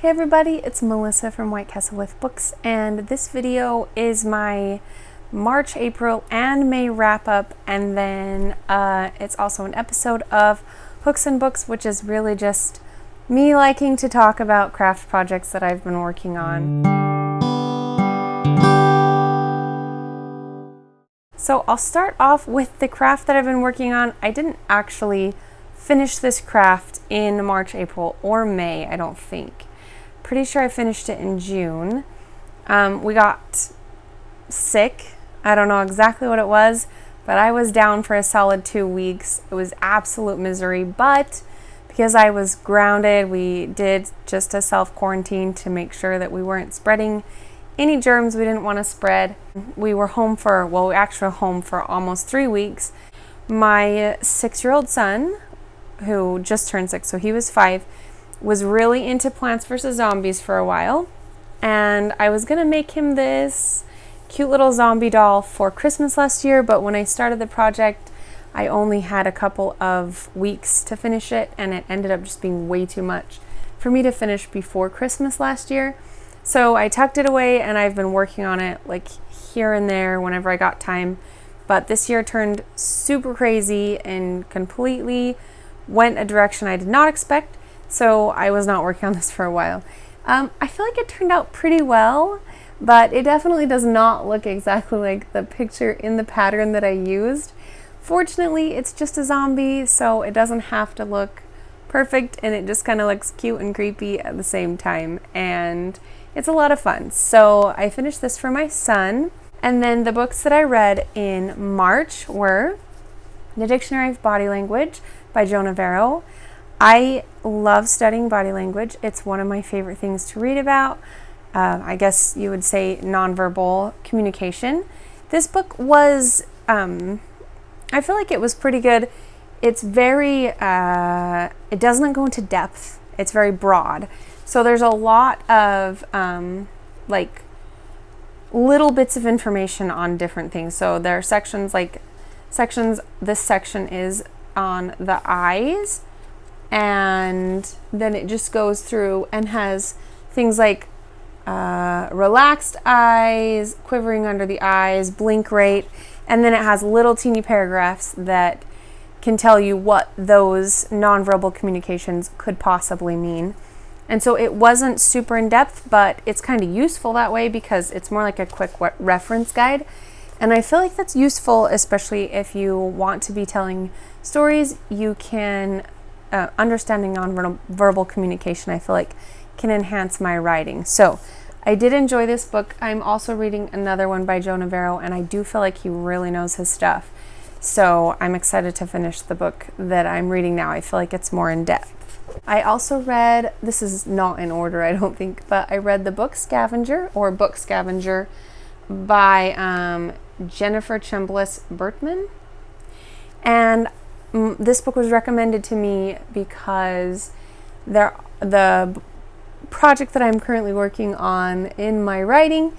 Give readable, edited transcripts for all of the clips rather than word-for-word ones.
Hey everybody, it's Melissa from White Castle with Books, and this video is my March, April, and May wrap up, and then it's also an episode of Hooks and Books, which is really just me liking to talk about craft projects that I've been working on. So I'll start off with the craft that I've been working on. I didn't actually finish this craft in March, April, or May, I don't think. Pretty sure I finished it in June. We got sick. I don't know exactly what it was, but I was down for a solid 2 weeks. It was absolute misery, but because I was grounded, we did just a self-quarantine to make sure that we weren't spreading any germs we didn't want to spread. We were home for, we actually were home for almost 3 weeks. My 6-year-old son, who just turned 6, so he was 5, was really into Plants vs. Zombies for a while, and I was gonna make him this cute little zombie doll for Christmas last year, but when I started the project I only had a couple of weeks to finish it, and it ended up just being way too much for me to finish before Christmas last year. So I tucked it away, and I've been working on it like here and there whenever I got time, but this year turned super crazy and completely went a direction I did not expect. So I was not working on this for a while. I feel like it turned out pretty well, but it definitely does not look exactly like the picture in the pattern that I used. Fortunately, it's just a zombie, so it doesn't have to look perfect, and it just kind of looks cute and creepy at the same time, and it's a lot of fun. So I finished this for my son, and then the books that I read in March were The Dictionary of Body Language by Jo Navarro. I love studying body language. It's one of my favorite things to read about. I guess you would say nonverbal communication. This book was, I feel like it was pretty good. It's very, it doesn't go into depth. It's very broad. So there's a lot of like little bits of information on different things. So there are sections, this section is on the eyes, and then it just goes through and has things like relaxed eyes, quivering under the eyes, blink rate, and then it has little teeny paragraphs that can tell you what those nonverbal communications could possibly mean. And so it wasn't super in depth, but it's kind of useful that way because it's more like a quick reference guide. And I feel like that's useful, especially if you want to be telling stories. You can understanding nonverbal communication, I feel like, can enhance my writing. So I did enjoy this book. I'm also reading another one by Jo Navarro, and I do feel like he really knows his stuff. So I'm excited to finish the book that I'm reading now. I feel like it's more in depth. I also read, this is not in order I don't think, but I read the book Scavenger, or Book Scavenger, by Jennifer Chambliss Bertman. And this book was recommended to me because the project that I'm currently working on in my writing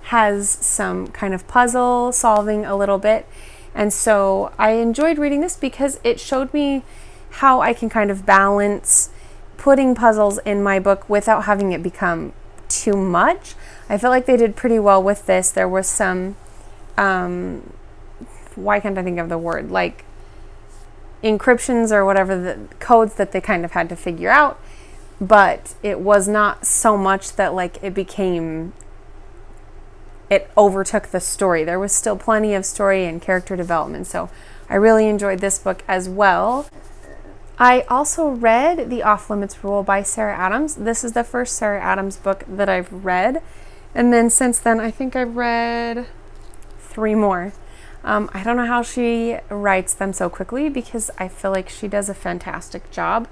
has some kind of puzzle solving a little bit. And so I enjoyed reading this because it showed me how I can kind of balance putting puzzles in my book without having it become too much. I feel like they did pretty well with this. There was some, why can't I think of the word? Like encryptions or whatever, the codes that they kind of had to figure out, but it was not so much that like it overtook the story. There was still plenty of story and character development, so I really enjoyed this book as well. I also read The Offlimits Rule by Sarah Adams. This is the first Sarah Adams book that I've read, and then since then I think I've read 3 more. I don't know how she writes them so quickly because I feel like she does a fantastic job.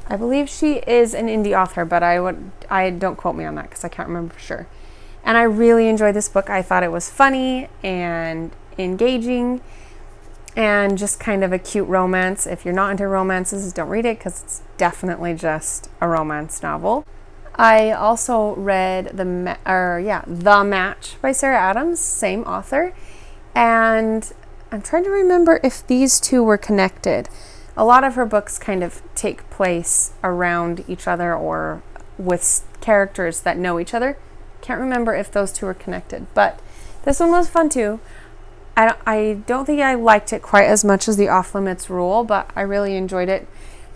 I believe she is an indie author, but I don't quote me on that because I can't remember for sure. And I really enjoyed this book. I thought it was funny and engaging and just kind of a cute romance. If you're not into romances, don't read it because it's definitely just a romance novel. I also read The Match by Sarah Adams, same author. And I'm trying to remember if these two were connected. A lot of her books kind of take place around each other or with characters that know each other. Can't remember if those two are connected, but this one was fun too. I don't think I liked it quite as much as the Offlimits Rule, but I really enjoyed it.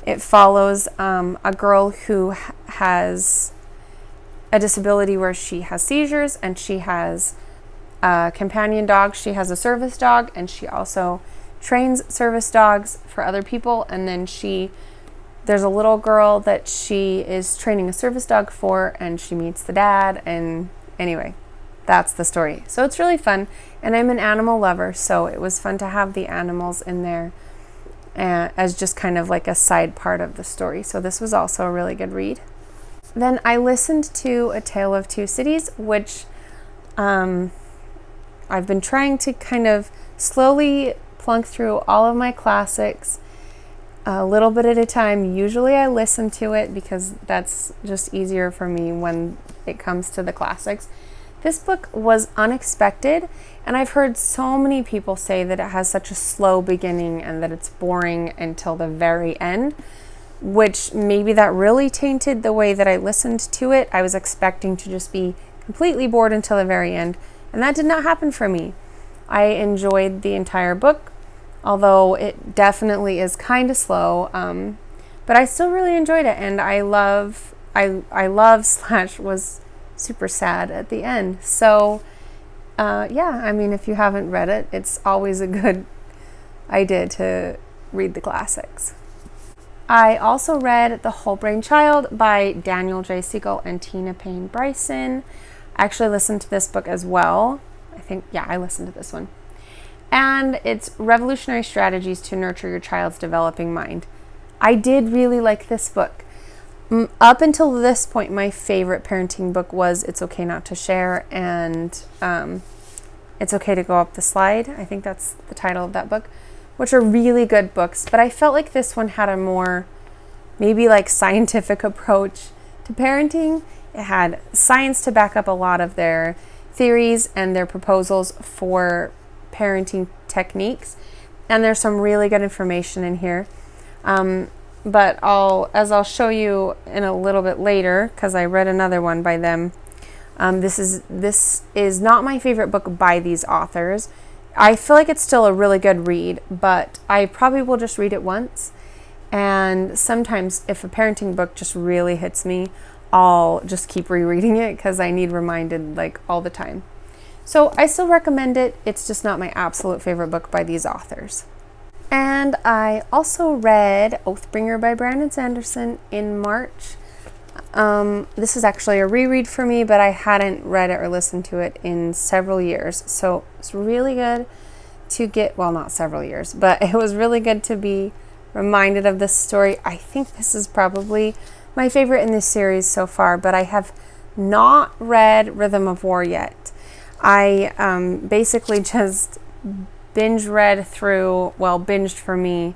It follows a girl who has a disability where she has seizures, and she has a companion dog. She has a service dog, and she also trains service dogs for other people. And then there's a little girl that she is training a service dog for, and she meets the dad. And anyway, that's the story. So it's really fun, and I'm an animal lover, so it was fun to have the animals in there as just kind of like a side part of the story. So this was also a really good read. Then I listened to A Tale of Two Cities, which I've been trying to kind of slowly plunk through all of my classics a little bit at a time. Usually I listen to it because that's just easier for me when it comes to the classics. This book was unexpected, and I've heard so many people say that it has such a slow beginning and that it's boring until the very end, which maybe that really tainted the way that I listened to it. I was expecting to just be completely bored until the very end, and that did not happen for me. I enjoyed the entire book, although it definitely is kind of slow, but I still really enjoyed it, and I love / was super sad at the end. So yeah, I mean, if you haven't read it, it's always a good idea to read the classics. I also read The Whole Brain Child by Daniel J. Siegel and Tina Payne Bryson. I actually listened to this book as well. I listened to this one. And it's Revolutionary Strategies to Nurture Your Child's Developing Mind. I did really like this book. Up until this point, my favorite parenting book was It's Okay Not to Share and It's Okay to Go Up the Slide. I think that's the title of that book, which are really good books. But I felt like this one had a more maybe like scientific approach to parenting. It had science to back up a lot of their theories and their proposals for parenting techniques. And there's some really good information in here. But as I'll show you in a little bit later, because I read another one by them. This is not my favorite book by these authors. I feel like it's still a really good read, but I probably will just read it once. And sometimes if a parenting book just really hits me, I'll just keep rereading it because I need reminded like all the time. So I still recommend it. It's just not my absolute favorite book by these authors. And I also read Oathbringer by Brandon Sanderson in March. This is actually a reread for me, but I hadn't read it or listened to it in several years. So it's really good to get, well, not several years, but it was really good to be reminded of this story. I think this is probably my favorite in this series so far, but I have not read Rhythm of War yet. I basically just binged for me,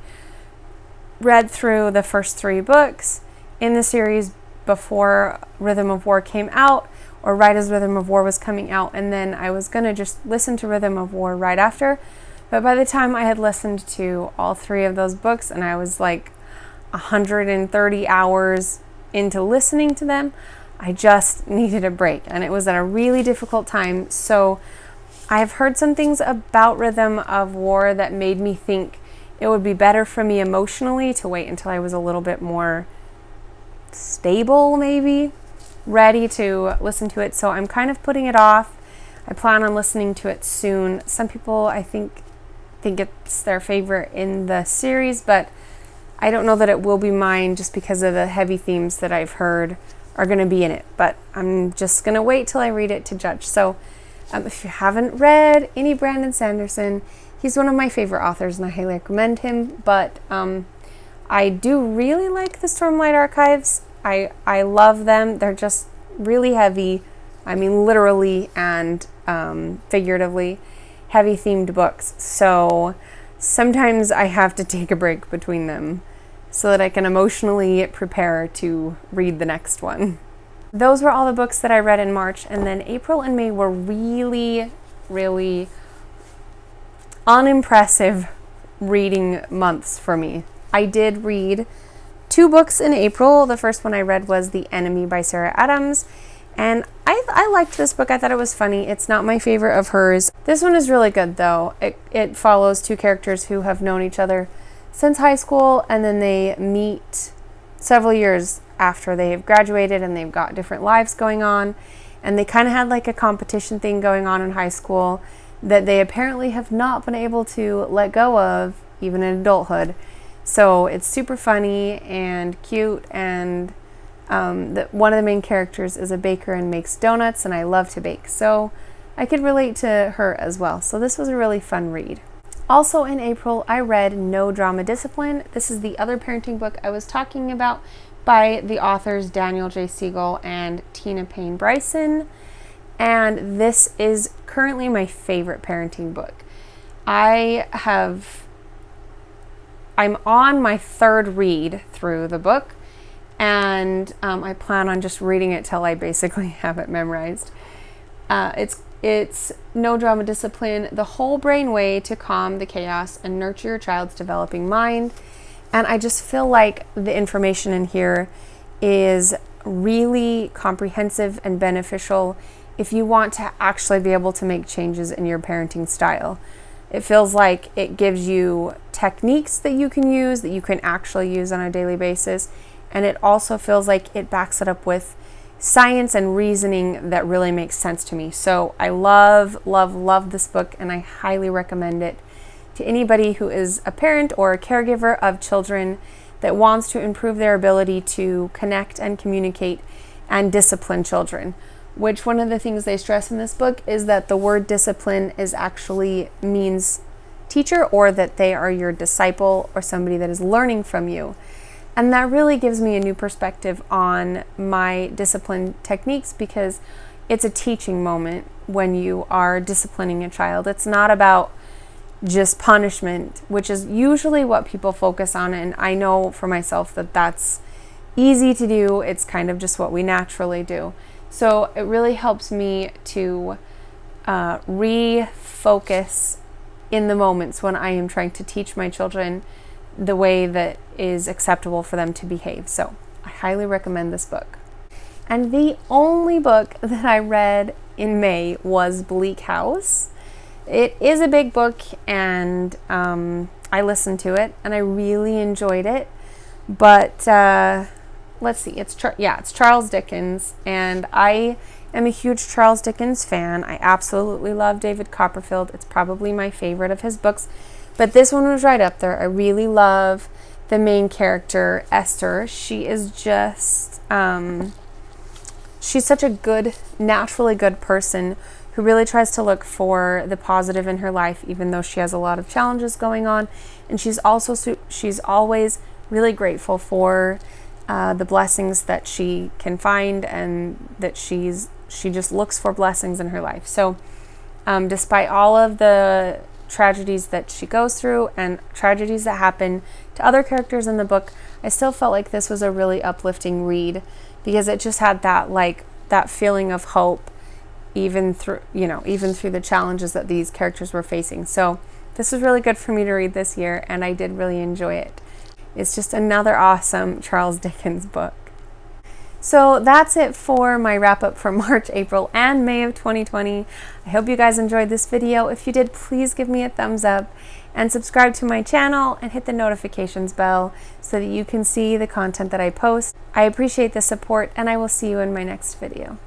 read through the first 3 books in the series before Rhythm of War came out, or right as Rhythm of War was coming out, and then I was going to just listen to Rhythm of War right after. But by the time I had listened to all 3 of those books, and I was like 130 hours into listening to them, I just needed a break, and it was at a really difficult time. So I have heard some things about Rhythm of War that made me think it would be better for me emotionally to wait until I was a little bit more stable, maybe, ready to listen to it. So I'm kind of putting it off. I plan on listening to it soon. Some people, I think it's their favorite in the series, but I don't know that it will be mine just because of the heavy themes that I've heard are going to be in it. But I'm just going to wait till I read it to judge. So if you haven't read any Brandon Sanderson, he's one of my favorite authors and I highly recommend him. But I do really like the Stormlight Archives. I love them. They're just really heavy. I mean, literally and figuratively heavy themed books. So sometimes I have to take a break between them so that I can emotionally prepare to read the next one. Those were all the books that I read in March, and then April and May were really, really unimpressive reading months for me. I did read 2 books in April. The first one I read was The Enemy by Sarah Adams. And I liked this book. I thought it was funny. It's not my favorite of hers. This one is really good, though. It follows 2 characters who have known each other since high school, and then they meet several years after they've graduated, and they've got different lives going on. And they kind of had like a competition thing going on in high school that they apparently have not been able to let go of, even in adulthood. So it's super funny and cute, and one of the main characters is a baker and makes donuts, and I love to bake, so I could relate to her as well. So this was a really fun read. Also in April, I read No Drama Discipline. This is the other parenting book I was talking about by the authors Daniel J. Siegel and Tina Payne Bryson, and this is currently my favorite parenting book. I'm on my 3rd read through the book, and I plan on just reading it till I basically have it memorized. It's No Drama Discipline, the whole brain way to calm the chaos and nurture your child's developing mind. And I just feel like the information in here is really comprehensive and beneficial if you want to actually be able to make changes in your parenting style. It feels like it gives you techniques that you can use, that you can actually use on a daily basis. And it also feels like it backs it up with science and reasoning that really makes sense to me. So I love, love, love this book, and I highly recommend it to anybody who is a parent or a caregiver of children that wants to improve their ability to connect and communicate and discipline children. Which one of the things they stress in this book is that the word discipline is actually means teacher, or that they are your disciple or somebody that is learning from you. And that really gives me a new perspective on my discipline techniques, because it's a teaching moment when you are disciplining a child. It's not about just punishment, which is usually what people focus on. And I know for myself that that's easy to do. It's kind of just what we naturally do. So it really helps me to refocus in the moments when I am trying to teach my children the way that is acceptable for them to behave. So I highly recommend this book. And the only book that I read in May was Bleak House. It is a big book, and I listened to it and I really enjoyed it. But let's see, it's Charles Dickens, and I am a huge Charles Dickens fan. I absolutely love David Copperfield. It's probably my favorite of his books. But this one was right up there. I really love the main character, Esther. She is just, she's such a good, naturally good person who really tries to look for the positive in her life, even though she has a lot of challenges going on. And she's always really grateful for the blessings that she can find, and that she just looks for blessings in her life. So despite all of the tragedies that she goes through and tragedies that happen to other characters in the book, I still felt like this was a really uplifting read, because it just had that feeling of hope even through the challenges that these characters were facing. So this was really good for me to read this year, and I did really enjoy it. It's just another awesome Charles Dickens book. So that's it for my wrap up for March, April, and May of 2020. I hope you guys enjoyed this video. If you did, please give me a thumbs up and subscribe to my channel and hit the notifications bell so that you can see the content that I post. I appreciate the support, and I will see you in my next video.